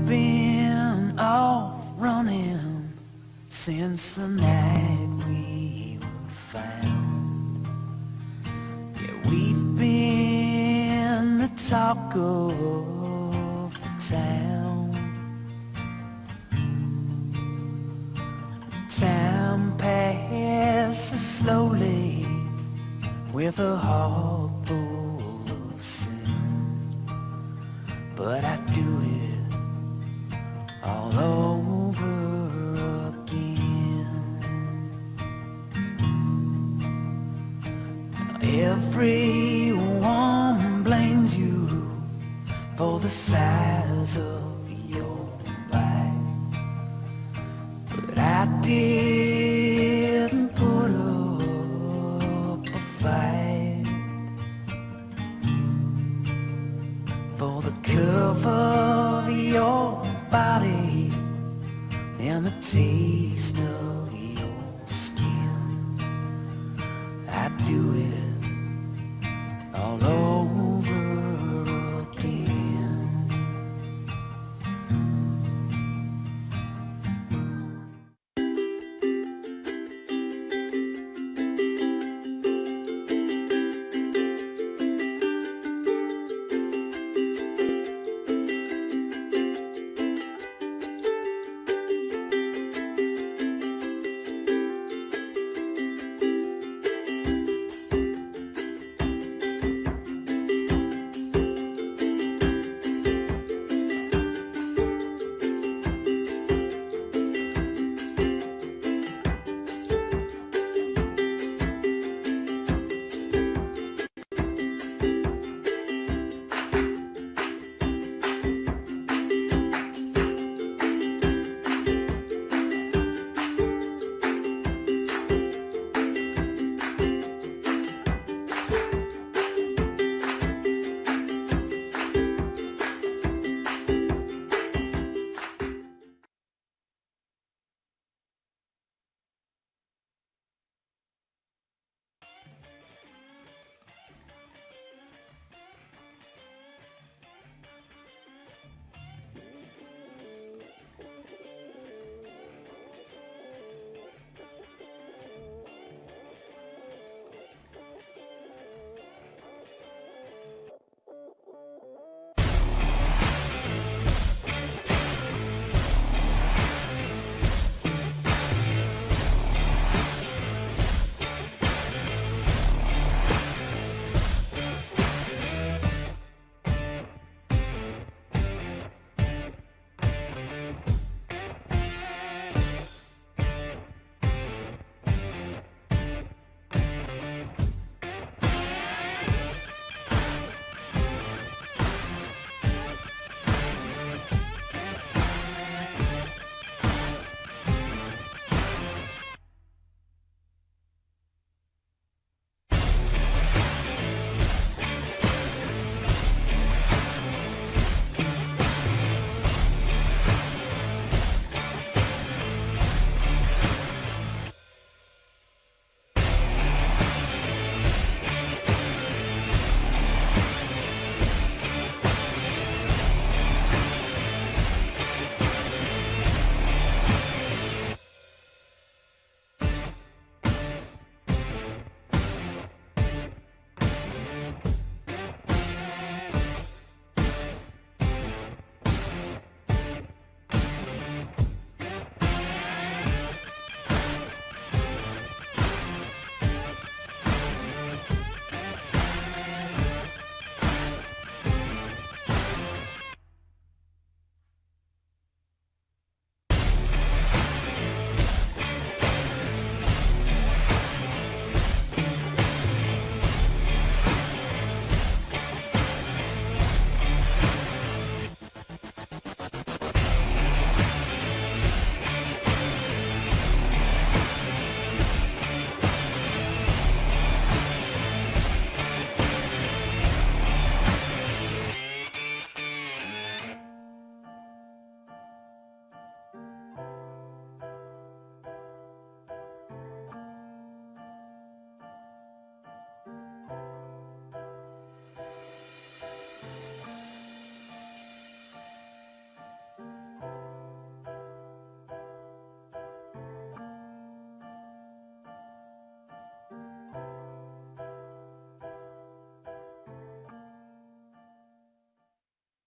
been off running since the night we were found. Yeah, we've been the talk of the town. Time passes slowly with a heart full of sin, but I do it all over again. Everyone blames you for the size of your back, but I didn't put up a fight for the curve of your body and the taste of your skin. I do it all over again.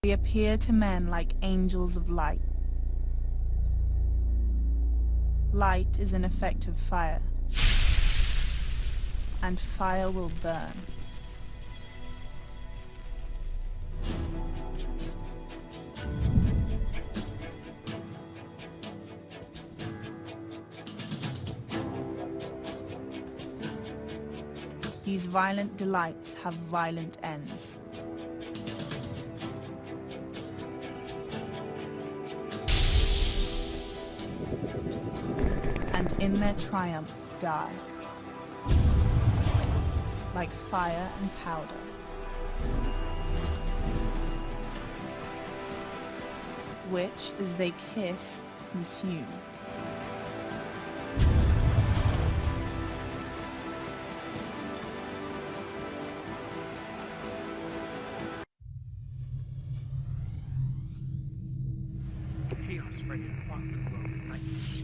They appear to men like angels of light. Light is an effect of fire, and fire will burn. These violent delights have violent ends. And in their triumph die, like fire and powder. Which, as they kiss, consume. Chaos spreading across the globe is heightened.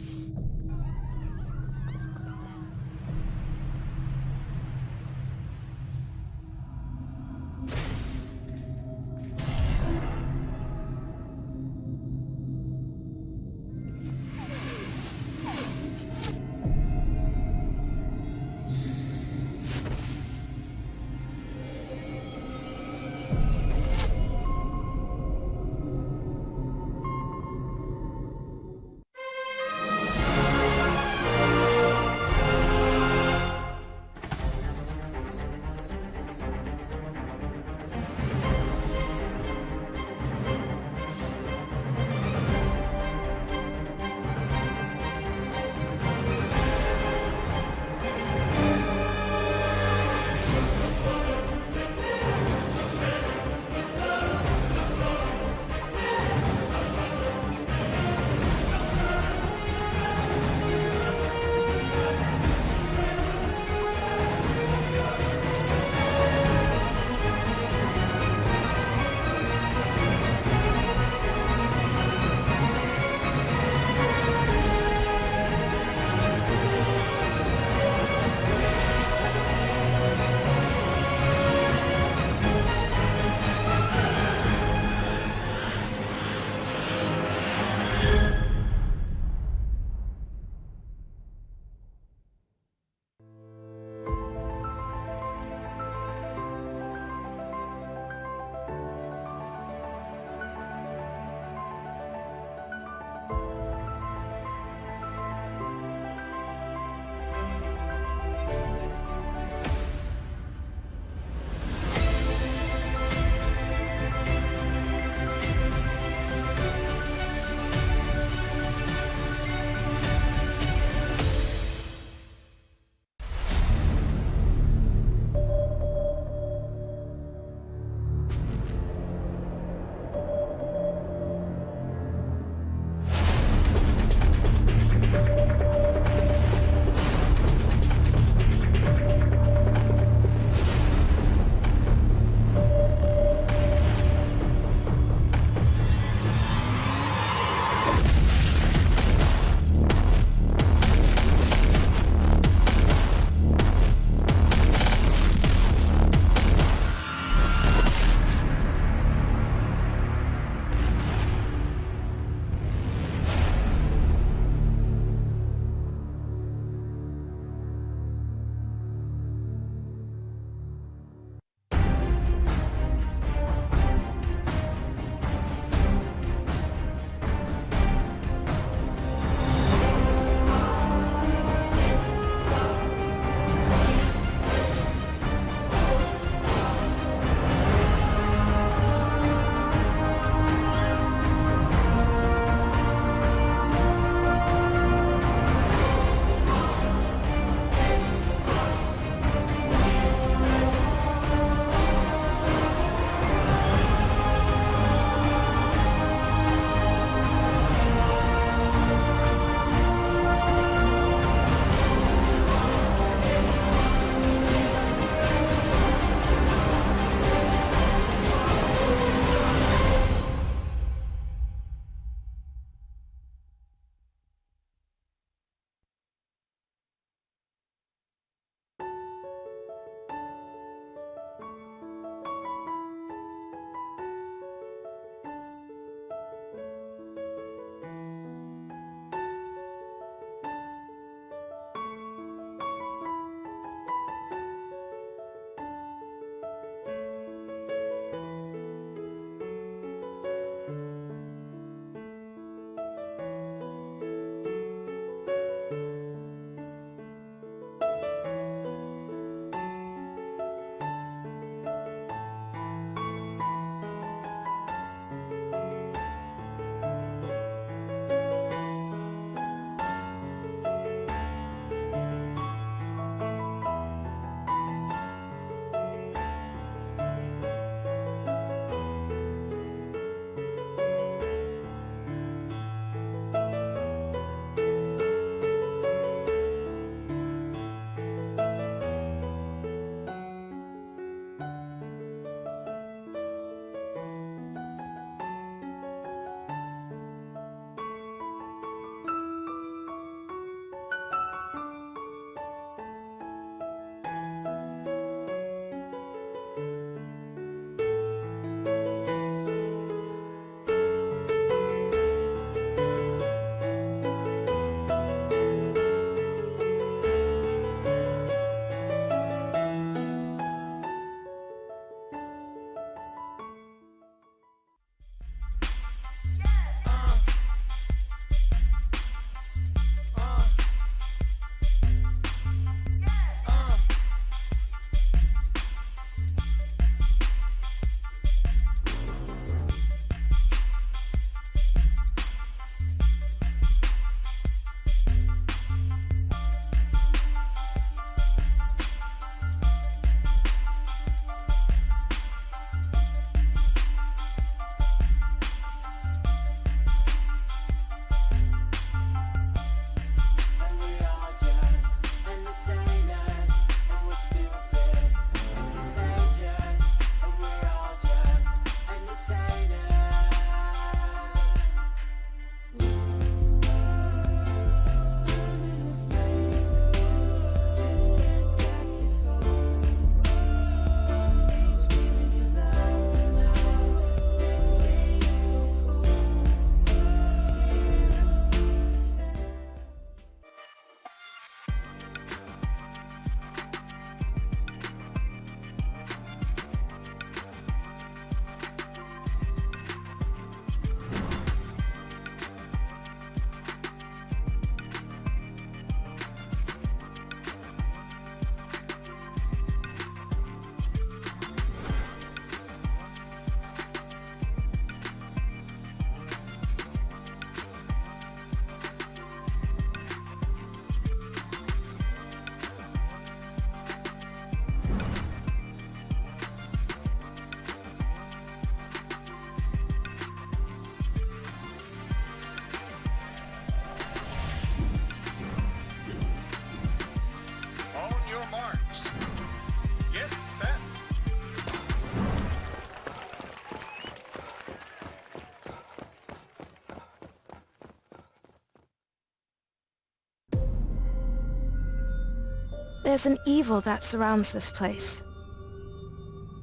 There's an evil that surrounds this place.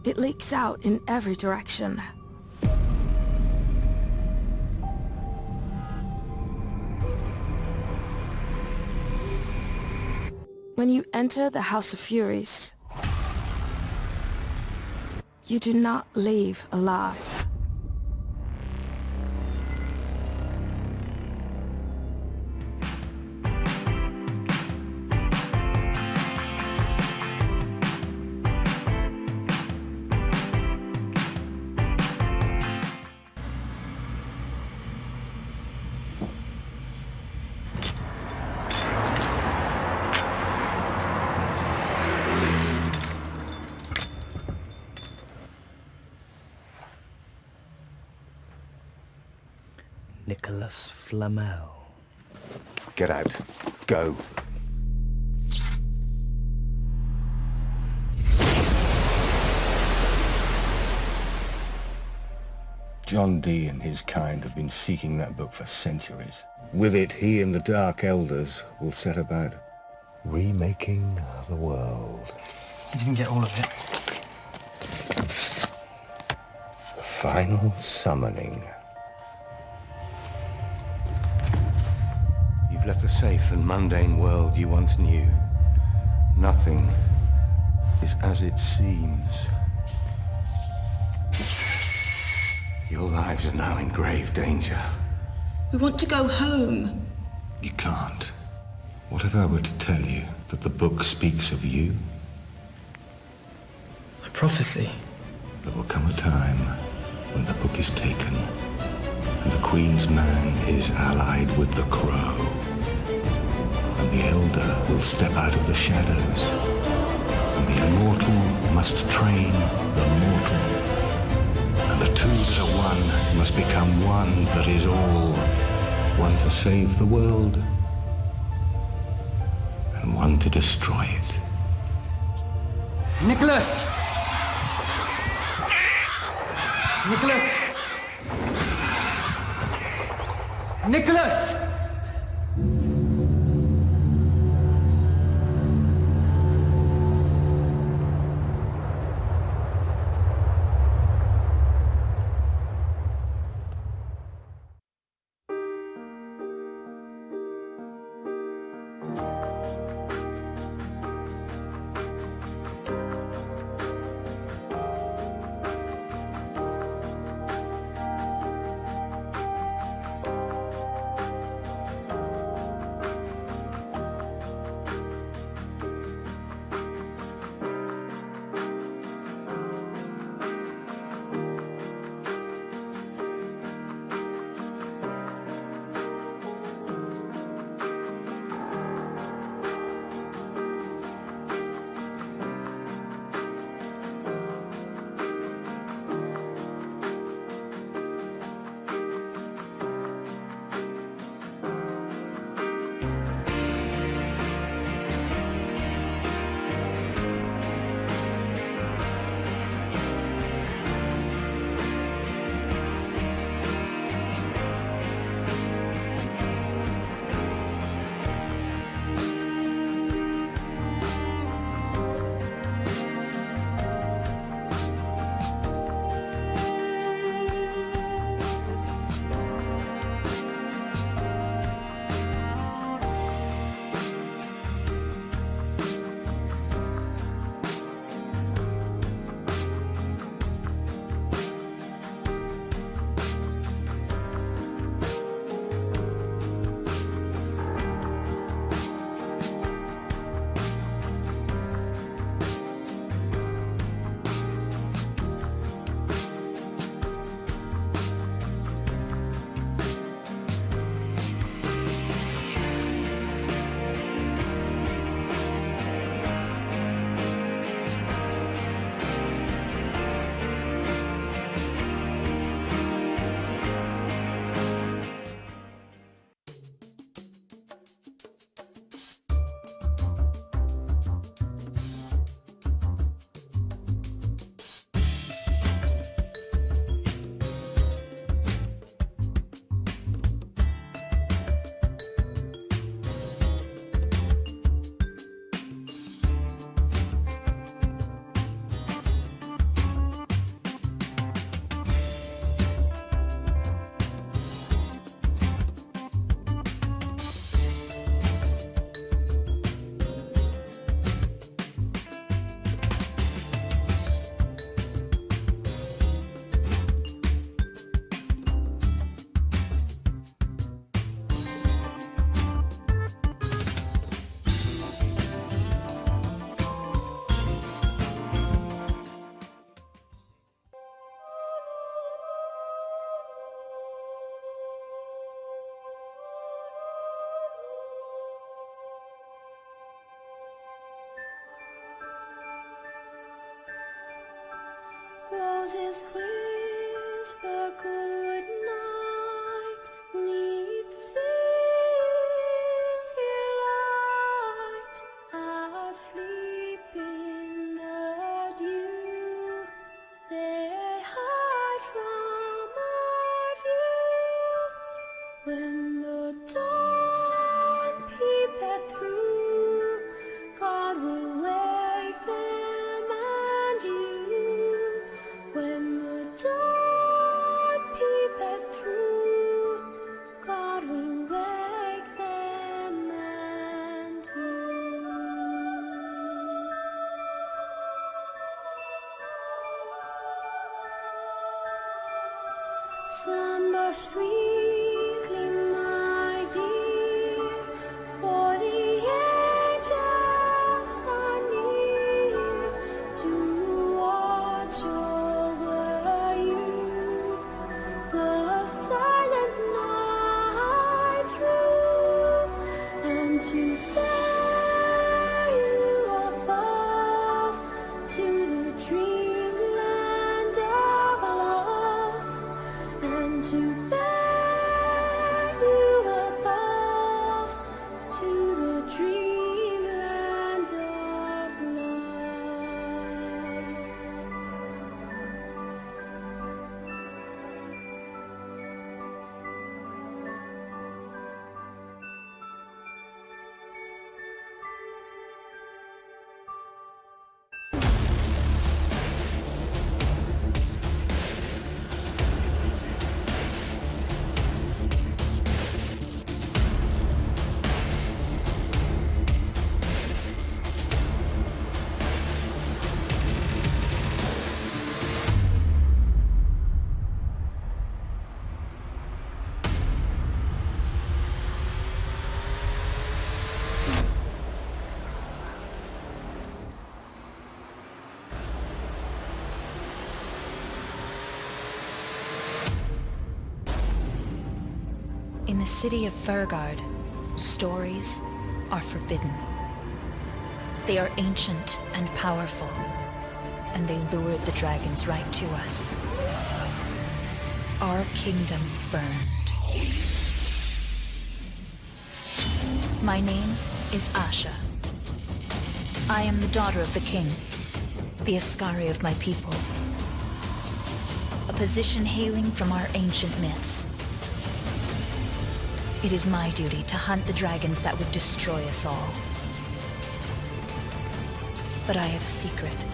It leaks out in every direction. When you enter the House of Furies, you do not leave alive. Nicholas Flamel. Get out. Go. John Dee and his kind have been seeking that book for centuries. With it, he and the Dark Elders will set about remaking the world. You didn't get all of it. The final summoning. You've left the safe and mundane world you once knew. Nothing is as it seems. Your lives are now in grave danger. We want to go home. You can't. What if I were to tell you that the book speaks of you? A prophecy. There will come a time when the book is taken and the Queen's man is allied with the Crow. And the Elder will step out of the shadows, and the immortal must train the mortal. And the two that are one must become one that is all. One to save the world, and one to destroy it. Nicholas! Nicholas! Nicholas! roses whisper good night 'neath the silver light, asleep in the dew. They hide from our view when the dawn peepeth through. God will wake them and you. When the dawn peepeth through, God will wake them and you. Slumber sweetly, my dear, for the angels are near to watch over you the silent night through, and to bear you above to the dreamland of love, and to bear you above to the dreamland of love. In the city of Furgard, stories are forbidden. They are ancient and powerful, and they lured the dragons right to us. Our kingdom burned. My name is Asha. I am the daughter of the king, the Ascari of my people. A position hailing from our ancient myths. It is my duty to hunt the dragons that would destroy us all. But I have a secret.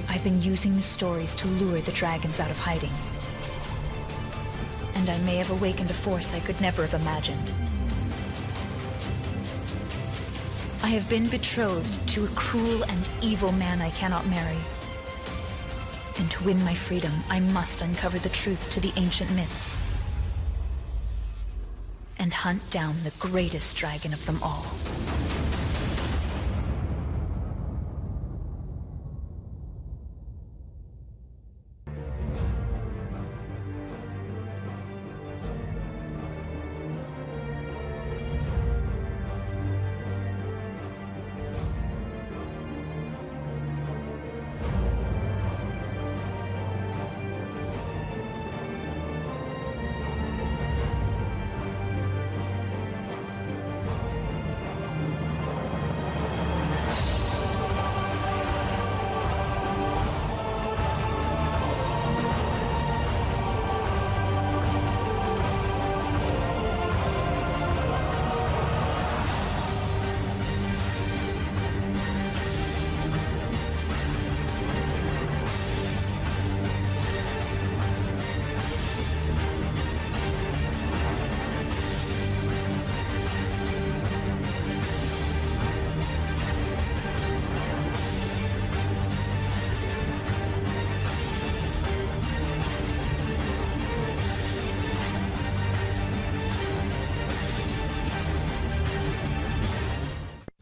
I've been using the stories to lure the dragons out of hiding. And I may have awakened a force I could never have imagined. I have been betrothed to a cruel and evil man I cannot marry. And to win my freedom, I must uncover the truth to the ancient myths. And hunt down the greatest dragon of them all.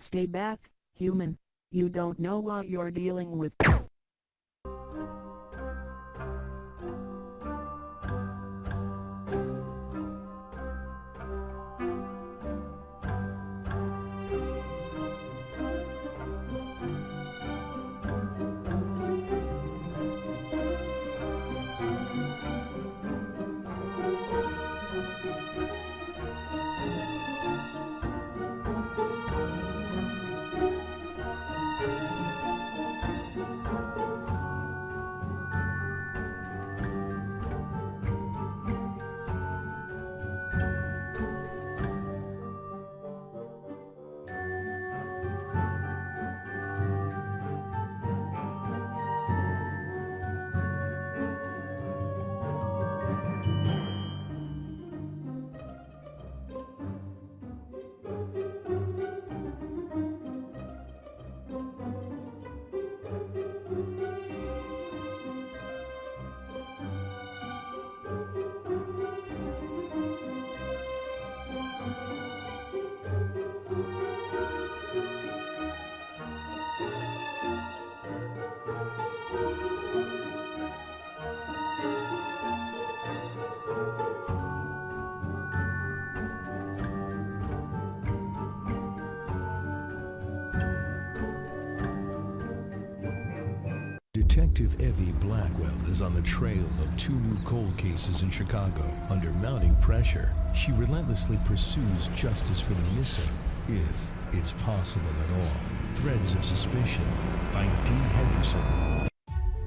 Stay back, human. You don't know what you're dealing with. Detective Evie Blackwell is on the trail of 2 new cold cases in Chicago. Under mounting pressure, she relentlessly pursues justice for the missing, if it's possible at all. Threads of Suspicion by D. Henderson.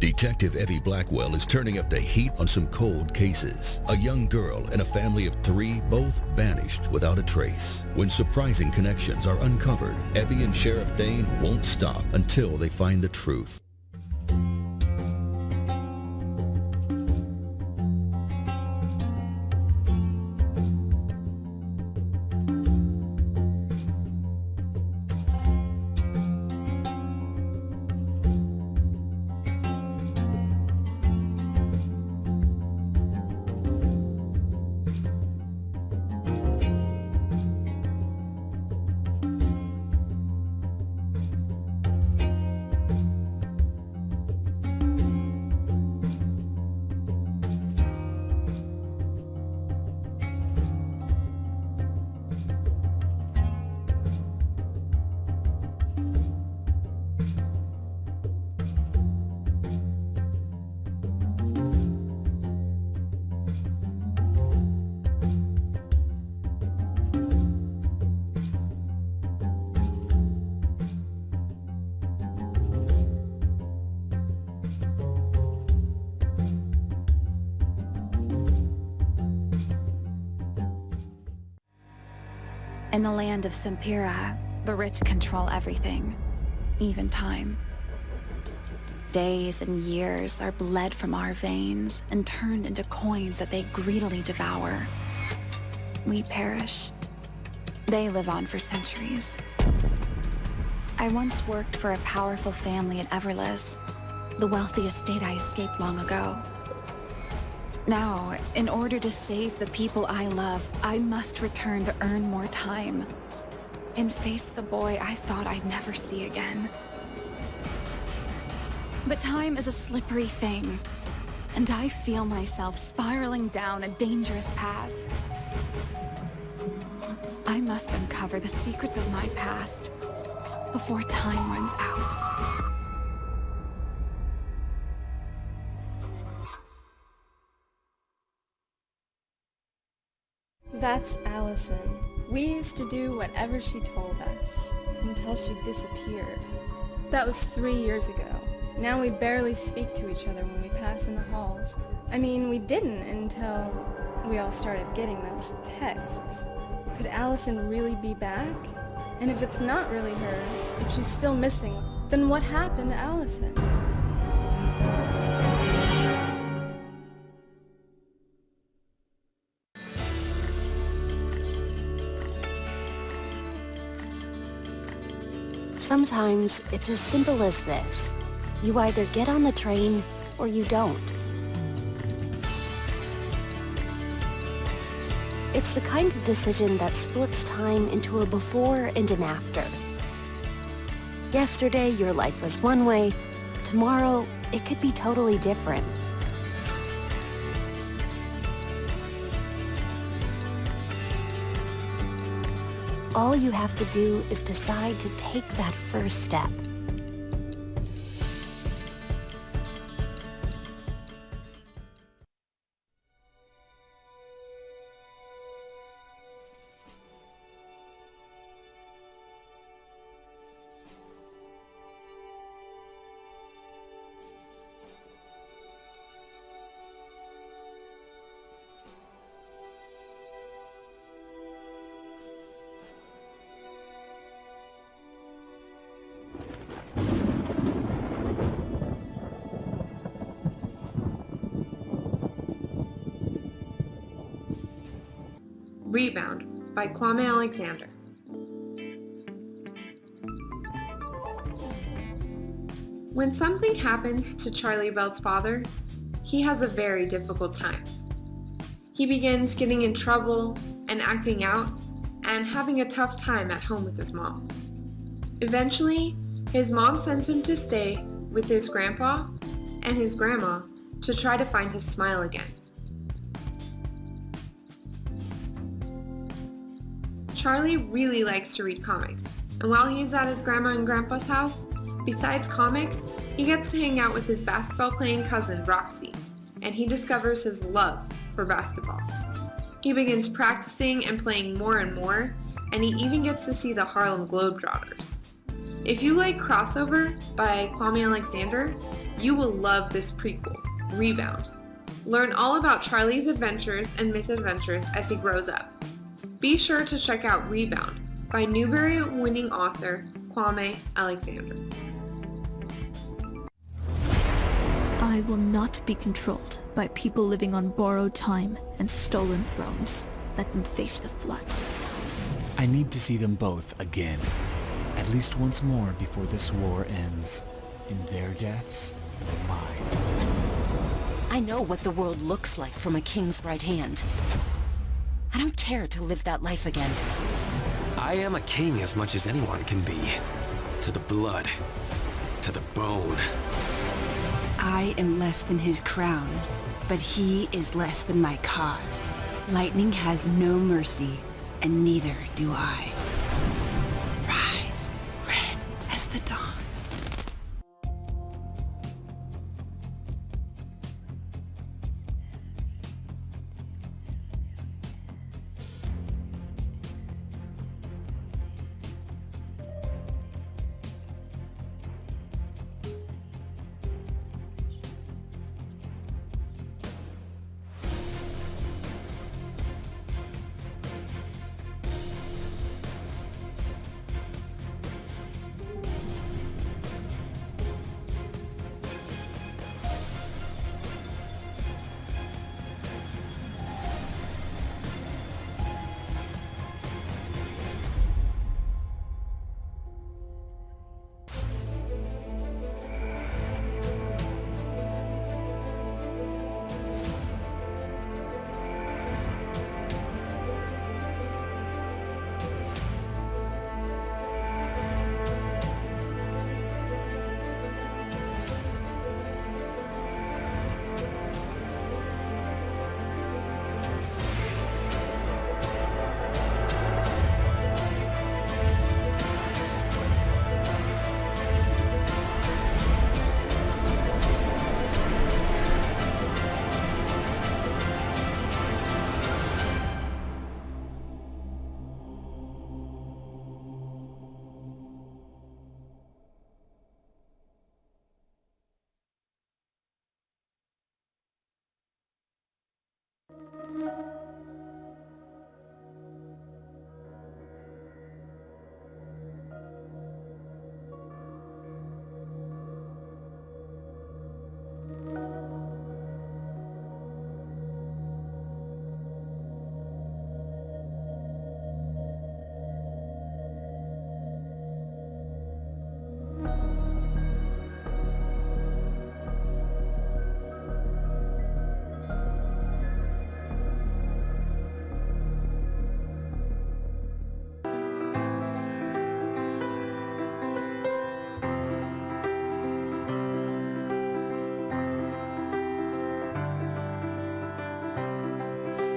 Detective Evie Blackwell is turning up the heat on some cold cases. A young girl and a family of 3 both vanished without a trace. When surprising connections are uncovered, Evie and Sheriff Dane won't stop until they find the truth. In the land of Sempira, the rich control everything, even time. Days and years are bled from our veins and turned into coins that they greedily devour. We perish. They live on for centuries. I once worked for a powerful family in Everless, the wealthiest state I escaped long ago. Now, in order to save the people I love, I must return to earn more time and face the boy I thought I'd never see again. But time is a slippery thing, and I feel myself spiraling down a dangerous path. I must uncover the secrets of my past before time runs out. That's Allison. We used to do whatever she told us, until she disappeared. That was 3 years ago. Now we barely speak to each other when we pass in the halls. I mean, we didn't until we all started getting those texts. Could Allison really be back? And if it's not really her, if she's still missing, then what happened to Allison? Sometimes it's as simple as this. You either get on the train or you don't. It's the kind of decision that splits time into a before and an after. Yesterday, your life was one way. Tomorrow, it could be totally different. All you have to do is decide to take that first step. Rebound by Kwame Alexander. When something happens to Charlie Bell's father, he has a very difficult time. He begins getting in trouble and acting out and having a tough time at home with his mom. Eventually, his mom sends him to stay with his grandpa and his grandma to try to find his smile again. Charlie really likes to read comics, and while he is at his grandma and grandpa's house, Besides comics, he gets to hang out with his basketball-playing cousin, Roxy, and he discovers his love for basketball. He begins practicing and playing more and more, and he even gets to see the Harlem Globetrotters. If you like Crossover by Kwame Alexander, you will love this prequel, Rebound. Learn all about Charlie's adventures and misadventures as he grows up. Be sure to check out Rebound by Newbery-winning author Kwame Alexander. I will not be controlled by people living on borrowed time and stolen thrones. Let them face the flood. I need to see them both again. At least once more before this war ends. In their deaths or mine. I know what the world looks like from a king's right hand. I don't care to live that life again. I am a king as much as anyone can be. To the blood. To the bone. I am less than his crown, but he is less than my cause. Lightning has no mercy, and neither do I. Rise, red as the dawn.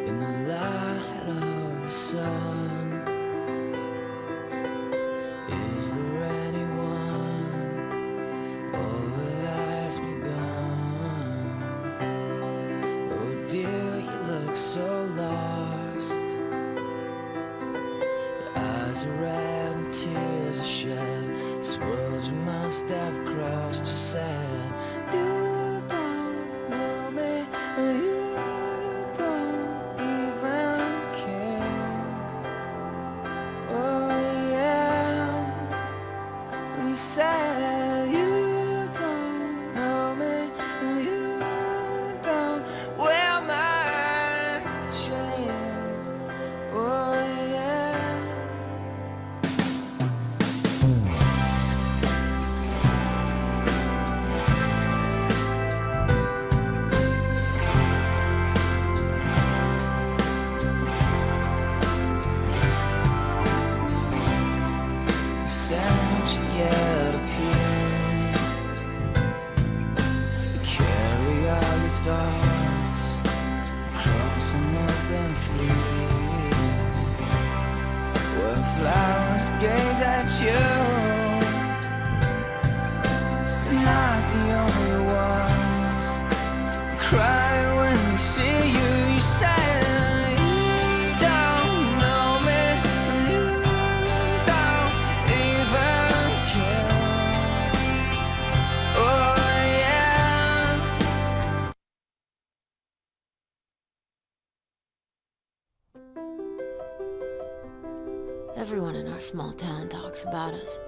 In the light of the sun, is there anyone, or it has begun? Oh dear, you look so lost. Your eyes are red and tears are shed. This world you must have crossed, you said. You don't know me, you said you don't know me, and you don't wear my chains. Oh yeah. Since you yet appear, carry all your thoughts, cross them up and free. When flowers gaze at you, Everyone in our small town talks about us.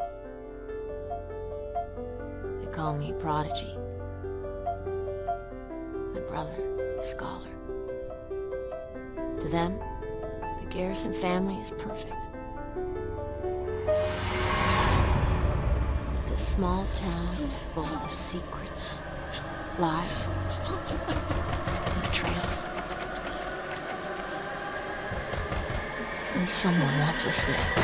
They call me Prodigy. My brother, Scholar. To them, the Garrison family is perfect. But this small town is full of secrets, lies, and betrayals. And someone wants us dead.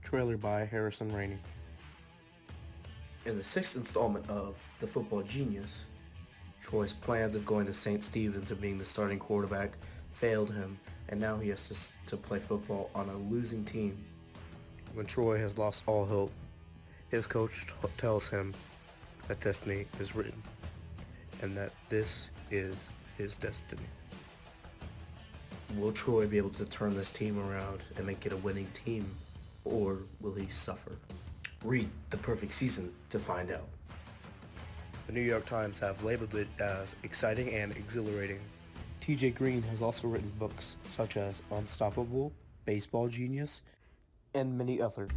Trailer by Harrison Rainey. In the 6th installment of The Football Genius, Troy's plans of going to St. Stephen's and being the starting quarterback failed him, and now he has to play football on a losing team. When Troy has lost all hope, his coach tells him that destiny is written, and that this is his destiny. Will Troy be able to turn this team around and make it a winning team? Or will he suffer? Read The Perfect Season to find out. The New York Times have labeled it as exciting and exhilarating. TJ Green has also written books such as Unstoppable, Baseball Genius, and many others.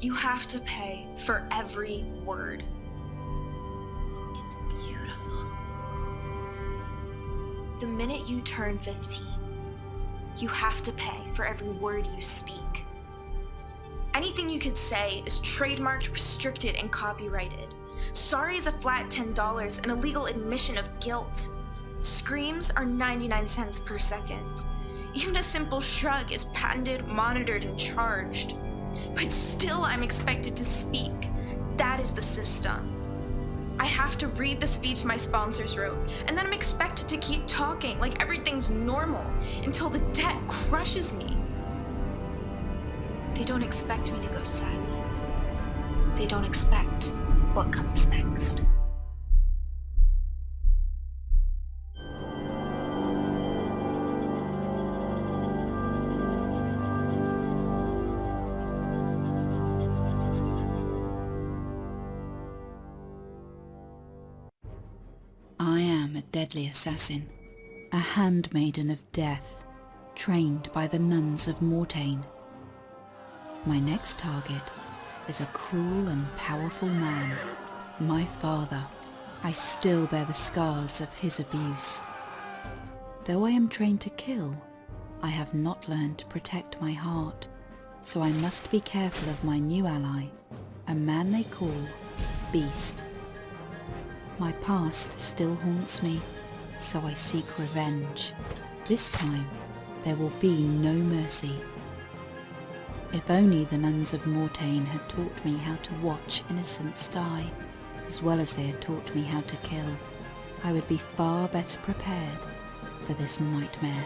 You have to pay for every word. It's beautiful. The minute you turn 15, you have to pay for every word you speak. Anything you could say is trademarked, restricted, and copyrighted. Sorry is a flat $10 and a legal admission of guilt. Screams are 99 cents per second. Even a simple shrug is patented, monitored, and charged. But still I'm expected to speak. That is the system. I have to read the speech my sponsors wrote, and then I'm expected to keep talking like everything's normal until the debt crushes me. They don't expect me to go sad. They don't expect what comes next. I am a deadly assassin, a handmaiden of death, trained by the nuns of Mortain. My next target is a cruel and powerful man, my father. I still bear the scars of his abuse. Though I am trained to kill, I have not learned to protect my heart, so I must be careful of my new ally, a man they call Beast. My past still haunts me, so I seek revenge. This time, there will be no mercy. If only the nuns of Mortain had taught me how to watch innocents die, as well as they had taught me how to kill, I would be far better prepared for this nightmare.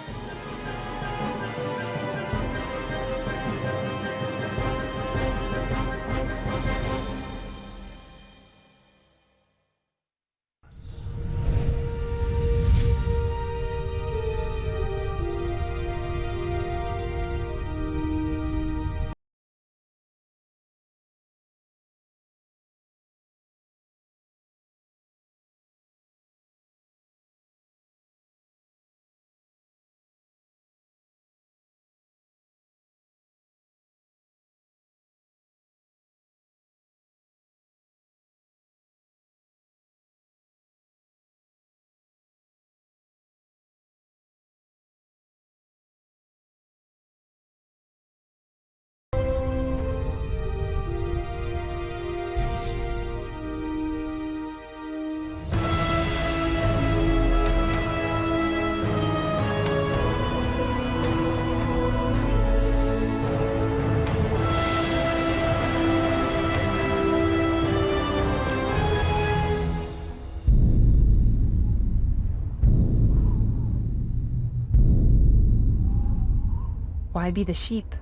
Why be the sheep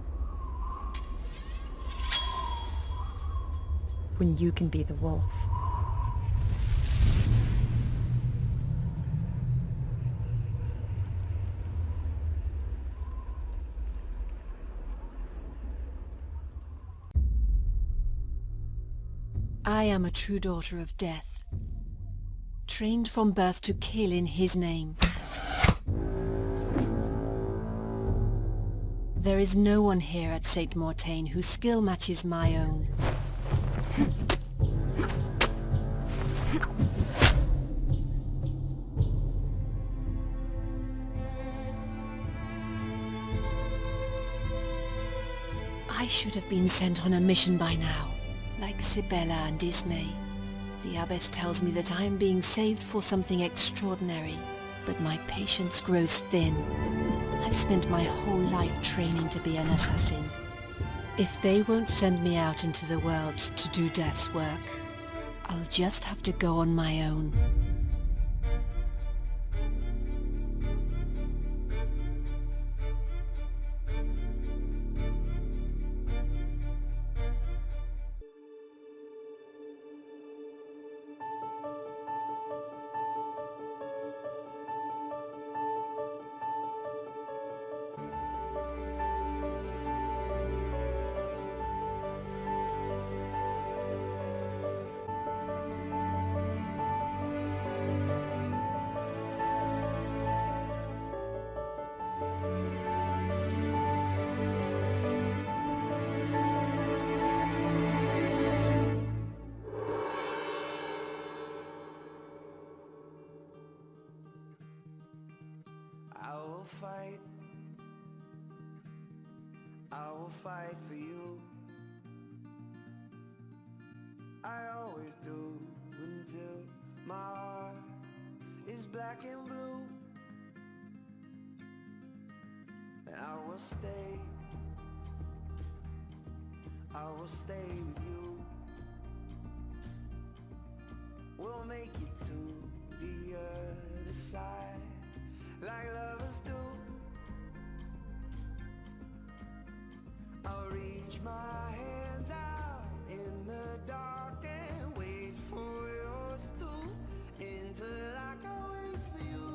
when you can be the wolf? I am a true daughter of death, trained from birth to kill in his name. There is no one here at St. Mortain whose skill matches my own. I should have been sent on a mission by now, like Sibella and Ismay. The abbess tells me that I am being saved for something extraordinary, but my patience grows thin. I've spent my whole life training to be an assassin. If they won't send me out into the world to do death's work, I'll just have to go on my own. I will fight. I will fight for you. I always do until my heart is black and blue. And I will stay with you. We'll make it to the other side like lovers do. I'll reach my hands out in the dark and wait for yours to, until I can wait for you.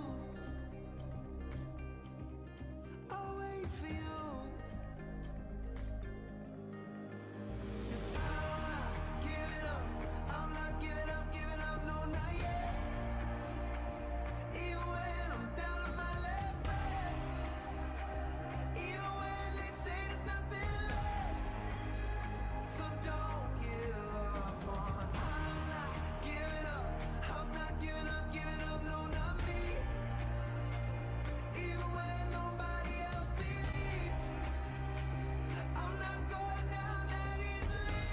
I'll wait for you. 'Cause I'm not giving up. I'm not giving up, no, not yet. Even when I'm down to my last breath. Even when they say there's nothing left. So don't give up on. I'm not giving up. I'm not giving up, no, not me. Even when nobody else believes. I'm not going down that easily.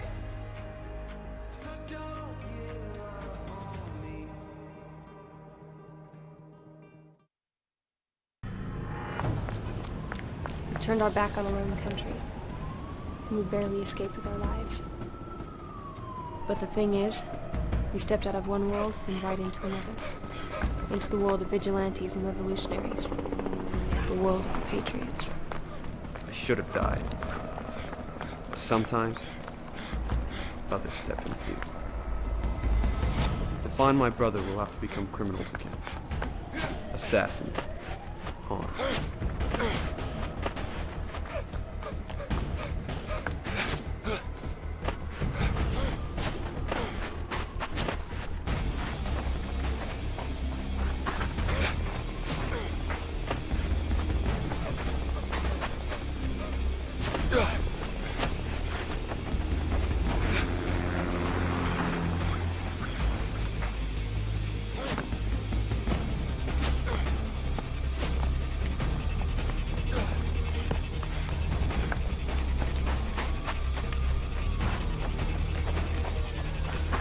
So don't give up on me. We turned our back on our own country, and we barely escaped with our lives. But the thing is, we stepped out of one world and right into another. Into the world of vigilantes and revolutionaries. The world of the patriots. I should have died. But sometimes, others step in the field. To find my brother, we'll have to become criminals again. Assassins. Pawns.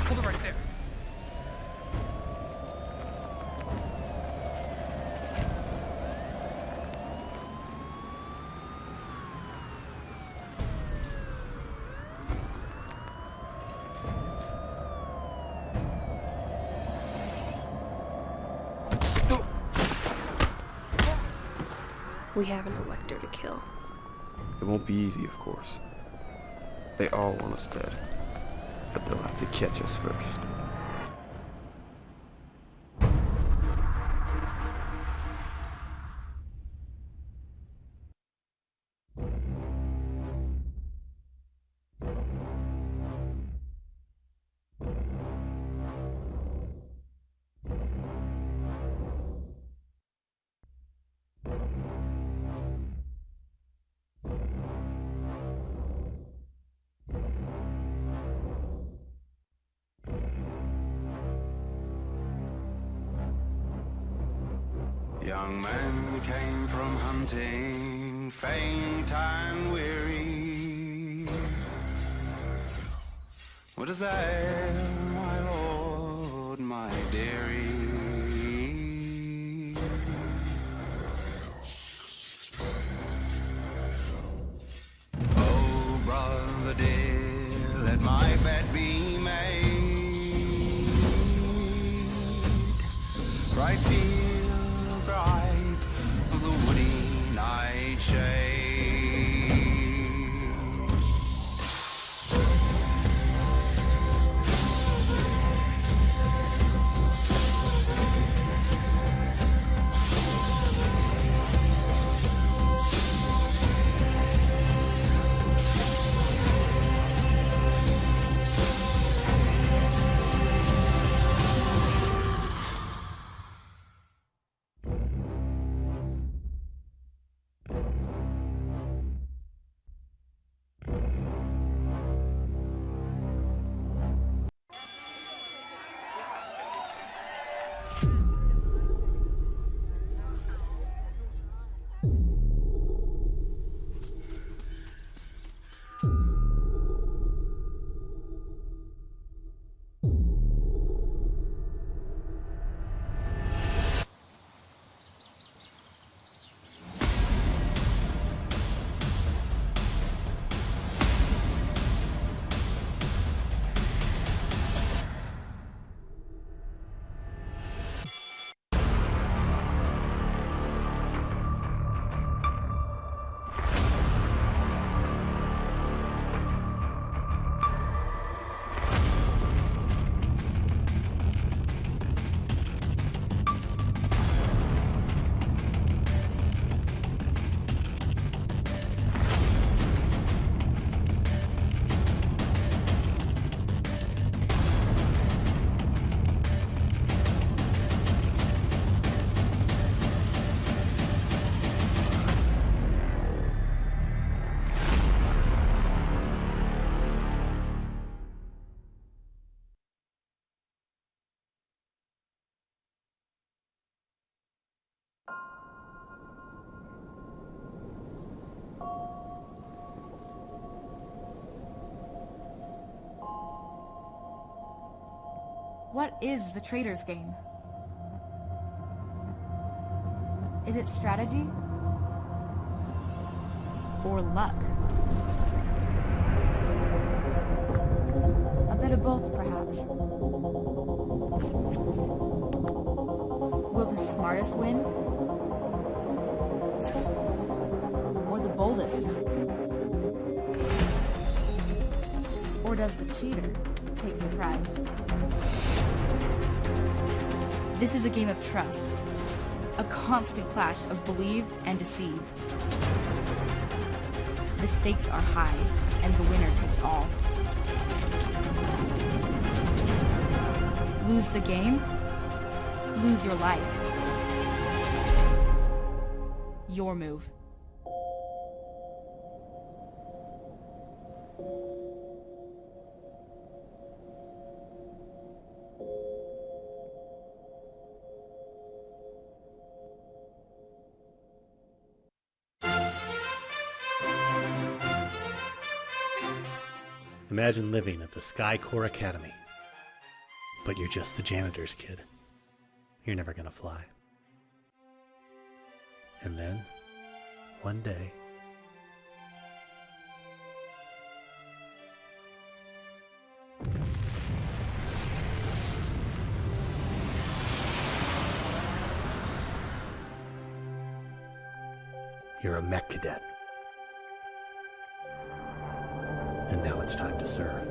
Hold it right there. We have an elector to kill. It won't be easy, of course. They all want us dead. But they'll have to catch us first. Young men came from hunting, faint and weary. What is that, my lord, my dearie? Oh, brother dear, let my bed be made. Right field bright of the woody nightshade. What is the trader's game? Is it strategy? Or luck? A bit of both, perhaps. Will the smartest win? Or the boldest? Or does the cheater take the prize? This is a game of trust. A constant clash of believe and deceive. The stakes are high, and the winner takes all. Lose the game, lose your life. Your move. Imagine living at the Sky Corps Academy, but you're just the janitor's kid. You're never gonna fly. And then, one day, you're a mech cadet. And now it's time to serve.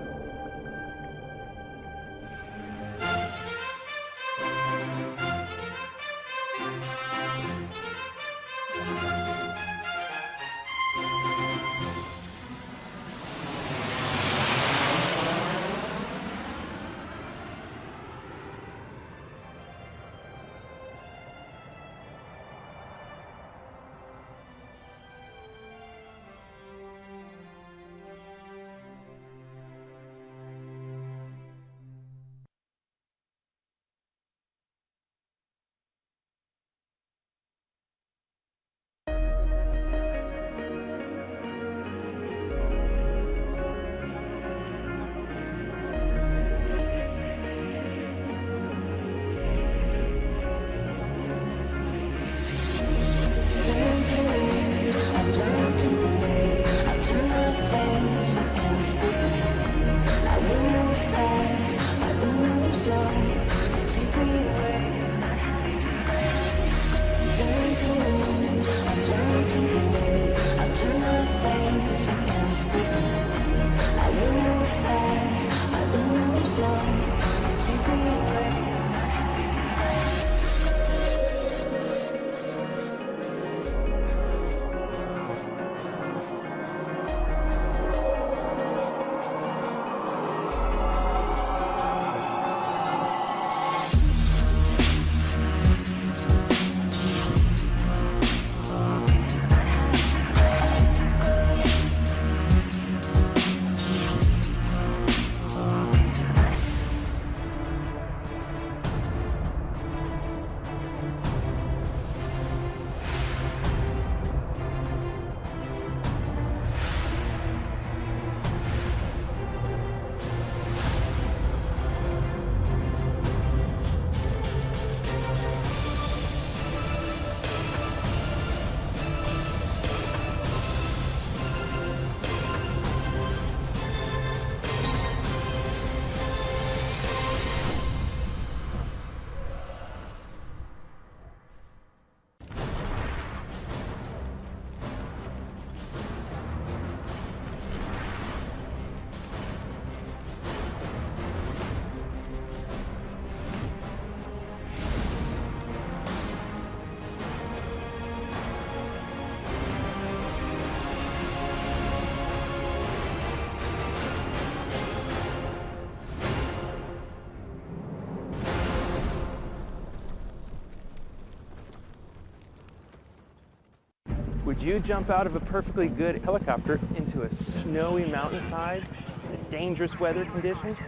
Would you jump out of a perfectly good helicopter into a snowy mountainside in dangerous weather conditions?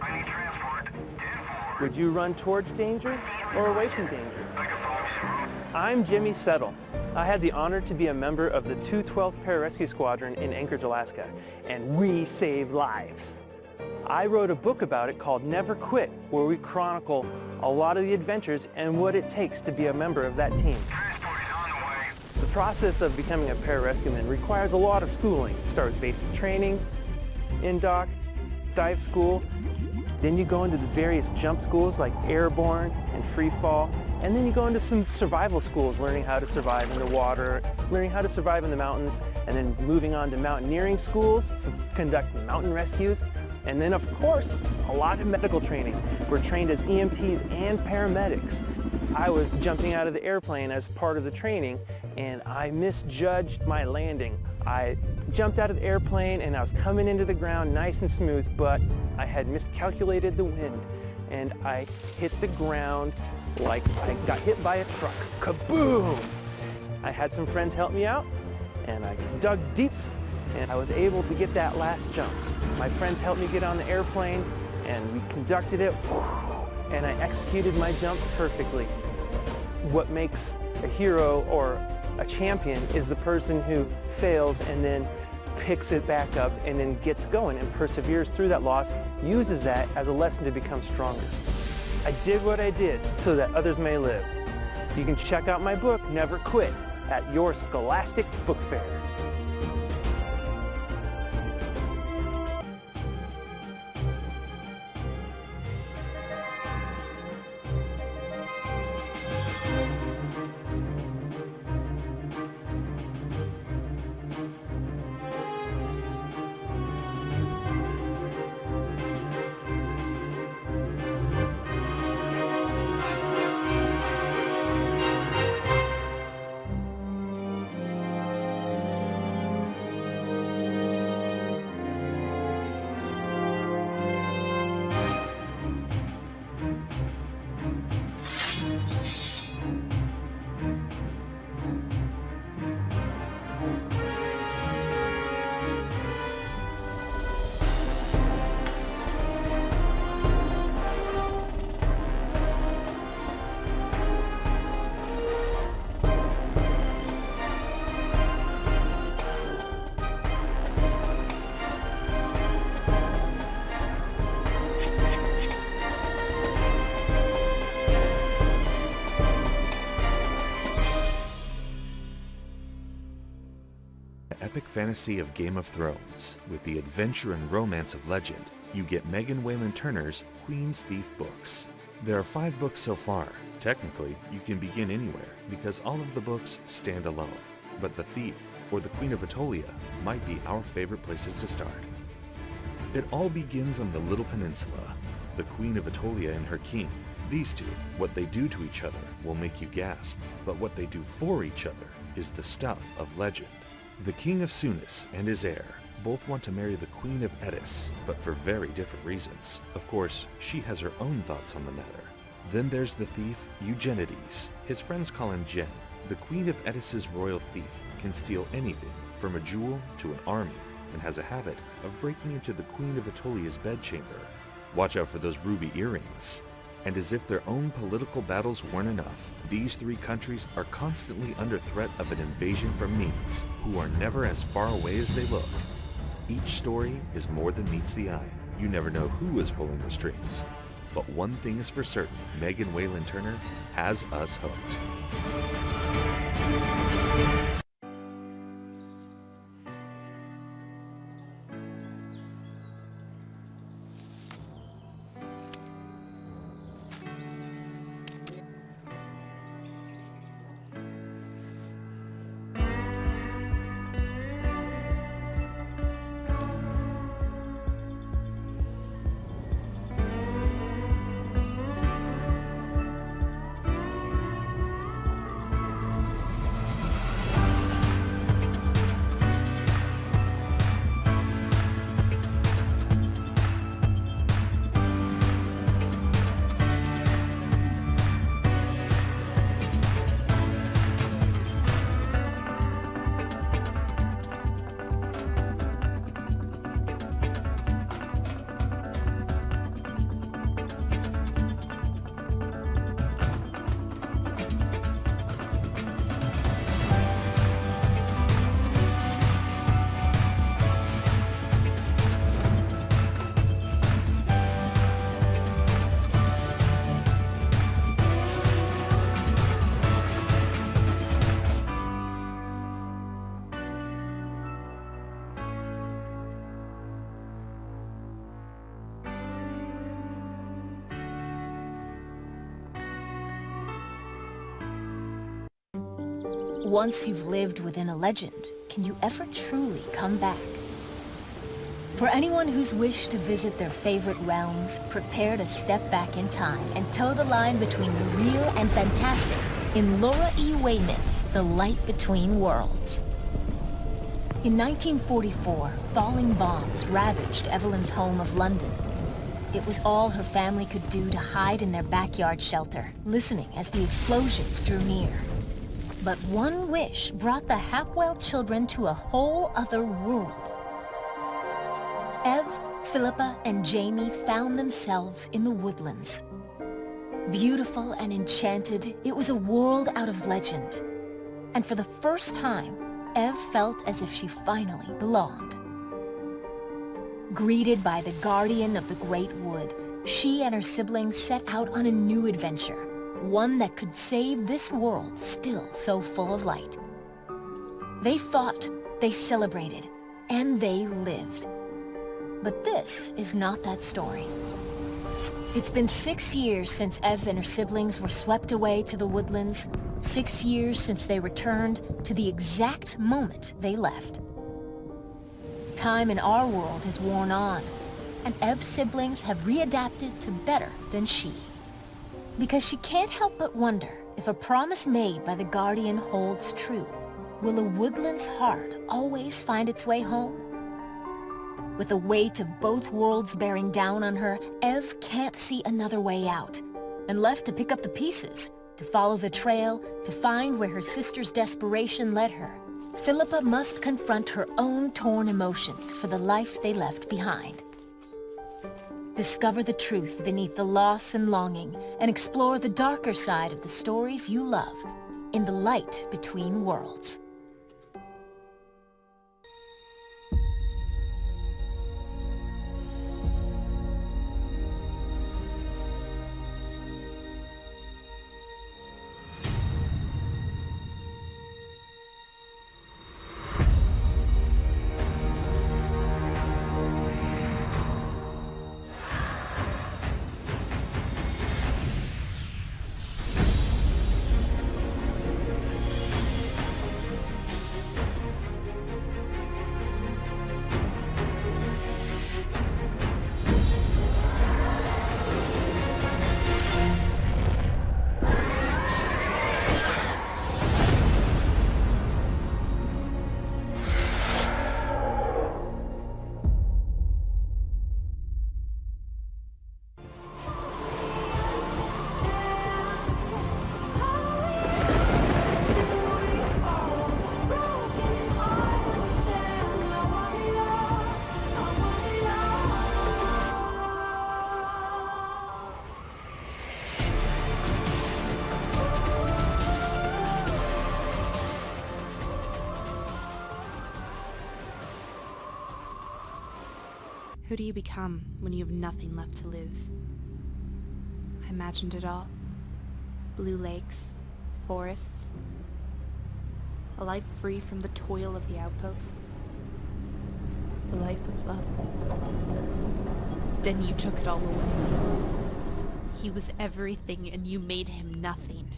Would you run towards danger or away from danger? I'm Jimmy Settle. I had the honor to be a member of the 212th Pararescue Squadron in Anchorage, Alaska, and we save lives. I wrote a book about it called Never Quit, where we chronicle a lot of the adventures and what it takes to be a member of that team. The process of becoming a pararescueman requires a lot of schooling. It starts with basic training, in-dock, dive school, then you go into the various jump schools like airborne and free fall, and then you go into some survival schools, learning how to survive in the water, learning how to survive in the mountains, and then moving on to mountaineering schools to conduct mountain rescues. And then, of course, a lot of medical training. We're trained as EMTs and paramedics. I was jumping out of the airplane as part of the training, and I misjudged my landing. I jumped out of the airplane, and I was coming into the ground nice and smooth, but I had miscalculated the wind, and I hit the ground like I got hit by a truck. Kaboom! I had some friends help me out, and I dug deep, and I was able to get that last jump. My friends helped me get on the airplane, and we conducted it, and I executed my jump perfectly. What makes a hero or a champion is the person who fails and then picks it back up and then gets going and perseveres through that loss, uses that as a lesson to become stronger. I did what I did so that others may live. You can check out my book, Never Quit, at your Scholastic Book Fair. Epic fantasy of Game of Thrones, with the adventure and romance of legend, you get Megan Whalen Turner's Queen's Thief books. There are 5 books so far. Technically, you can begin anywhere, because all of the books stand alone. But The Thief, or The Queen of Atolia, might be our favorite places to start. It all begins on the Little Peninsula, the Queen of Atolia and her king. These two, what they do to each other will make you gasp, but what they do for each other is the stuff of legend. The King of Sunis and his heir both want to marry the Queen of Eddis, but for very different reasons. Of course, she has her own thoughts on the matter. Then there's the thief, Eugenides. His friends call him Jen. The Queen of Eddis's royal thief can steal anything, from a jewel to an army, and has a habit of breaking into the Queen of Atolia's bedchamber. Watch out for those ruby earrings. And as if their own political battles weren't enough, these 3 countries are constantly under threat of an invasion from Medes, who are never as far away as they look. Each story is more than meets the eye. You never know who is pulling the strings. But one thing is for certain, Megan Whalen Turner has us hooked. Once you've lived within a legend, can you ever truly come back? For anyone who's wished to visit their favorite realms, prepare to step back in time and toe the line between the real and fantastic in Laura E. Waymouth's The Light Between Worlds. In 1944, falling bombs ravaged Evelyn's home of London. It was all her family could do to hide in their backyard shelter, listening as the explosions drew near. But one wish brought the Hapwell children to a whole other world. Ev, Philippa, and Jamie found themselves in the woodlands. Beautiful and enchanted, it was a world out of legend. And for the first time, Ev felt as if she finally belonged. Greeted by the guardian of the Great Wood, she and her siblings set out on a new adventure, one that could save this world still so full of light. They fought, they celebrated, and they lived. But this is not that story. It's been 6 years since Ev and her siblings were swept away to the woodlands, 6 years since they returned to the exact moment they left. Time in our world has worn on, and Ev's siblings have readapted to better than she. Because she can't help but wonder if a promise made by the Guardian holds true. Will a woodland's heart always find its way home? With the weight of both worlds bearing down on her, Ev can't see another way out, and left to pick up the pieces, to follow the trail, to find where her sister's desperation led her. Philippa must confront her own torn emotions for the life they left behind. Discover the truth beneath the loss and longing, and explore the darker side of the stories you love in The Light Between Worlds. Who do you become when you have nothing left to lose? I imagined it all. Blue lakes, forests, a life free from the toil of the outpost. A life with love. Then you took it all away. He was everything and you made him nothing.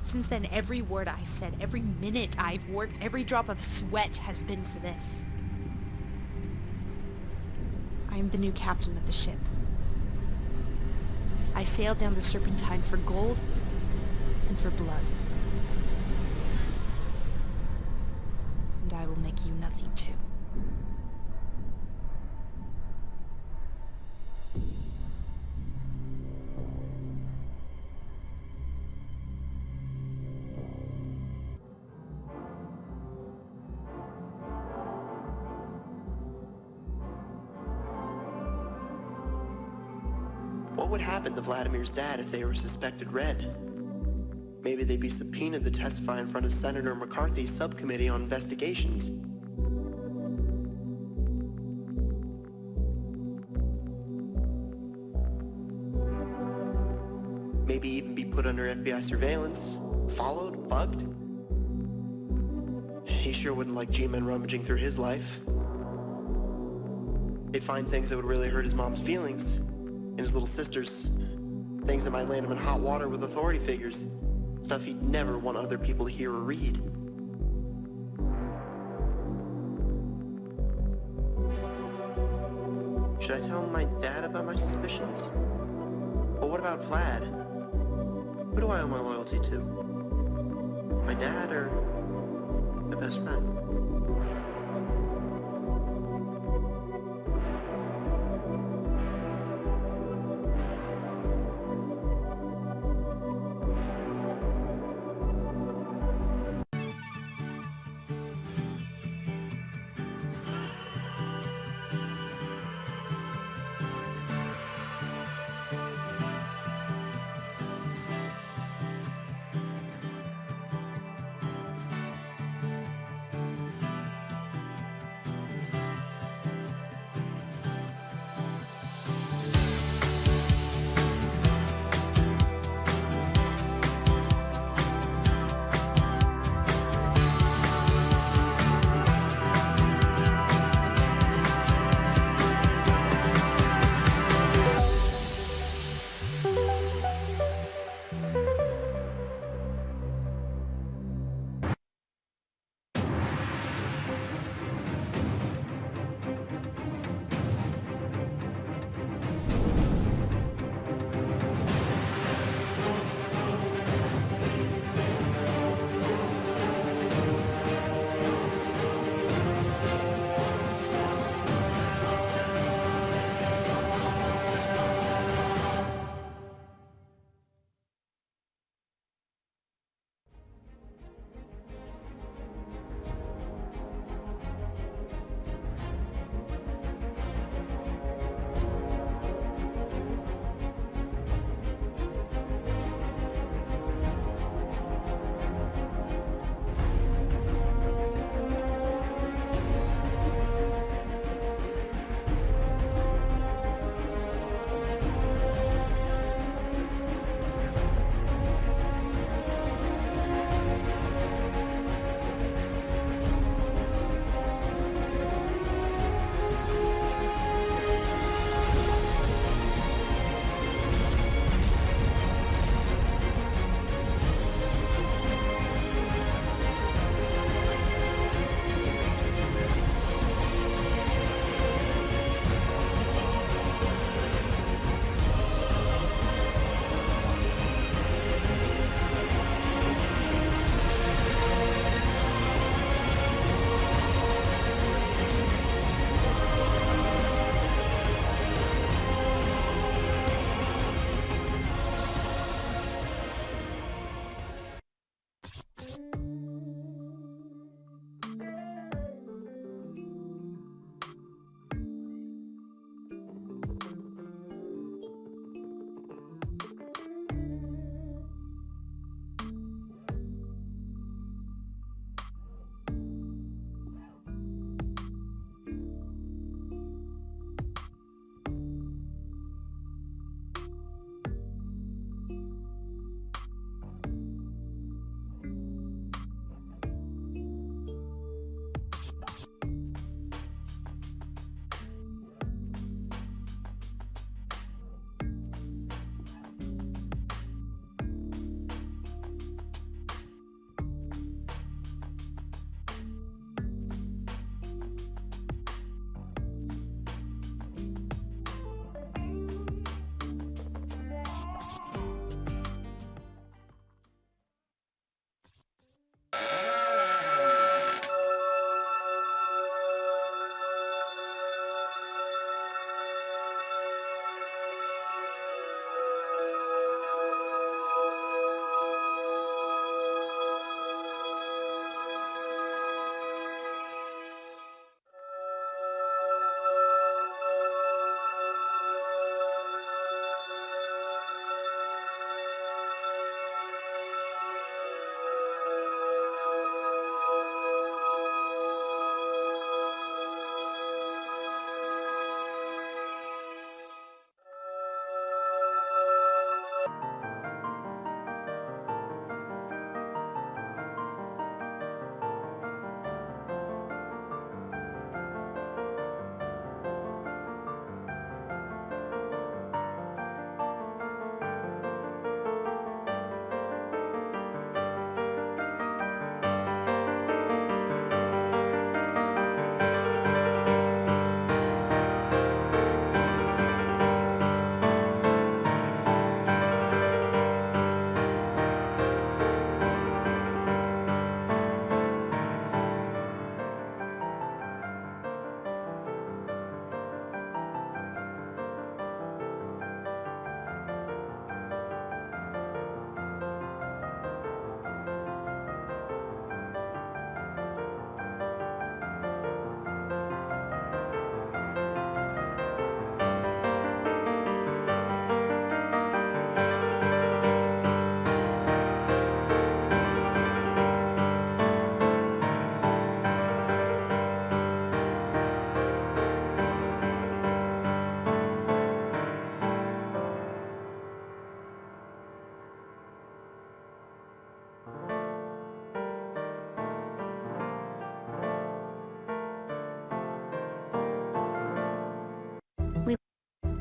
Since then, every word I said, every minute I've worked, every drop of sweat has been for this. I am the new captain of the ship. I sailed down the Serpentine for gold and for blood. And I will make you nothing too. What would happen to Vladimir's dad if they were suspected red? Maybe they'd be subpoenaed to testify in front of Senator McCarthy's subcommittee on investigations. Maybe even be put under FBI surveillance, followed, bugged. He sure wouldn't like G-men rummaging through his life. They'd find things that would really hurt his mom's feelings, and his little sister's. Things that might land him in hot water with authority figures. Stuff he'd never want other people to hear or read. Should I tell my dad about my suspicions? But what about Vlad? Who do I owe my loyalty to? My dad or my best friend?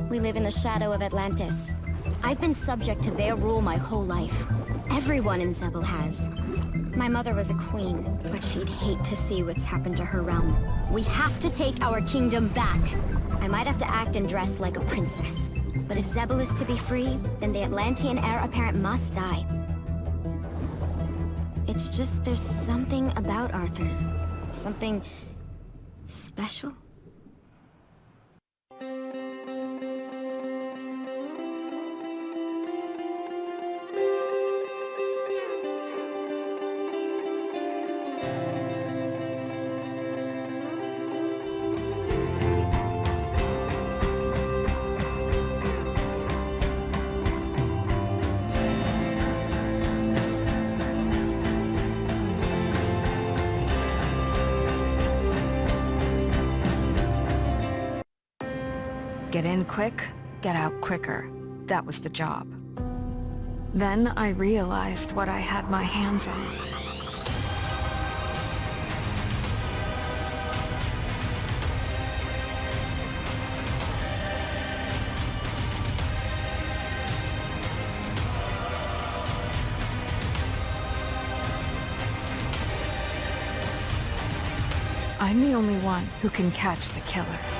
We live in the shadow of Atlantis. I've been subject to their rule my whole life. Everyone in Zebel has. My mother was a queen, but she'd hate to see what's happened to her realm. We have to take our kingdom back. I might have to act and dress like a princess. But if Zebel is to be free, then the Atlantean heir apparent must die. It's just there's something about Arthur. Something special? Get in quick, get out quicker. That was the job. Then I realized what I had my hands on. I'm the only one who can catch the killer.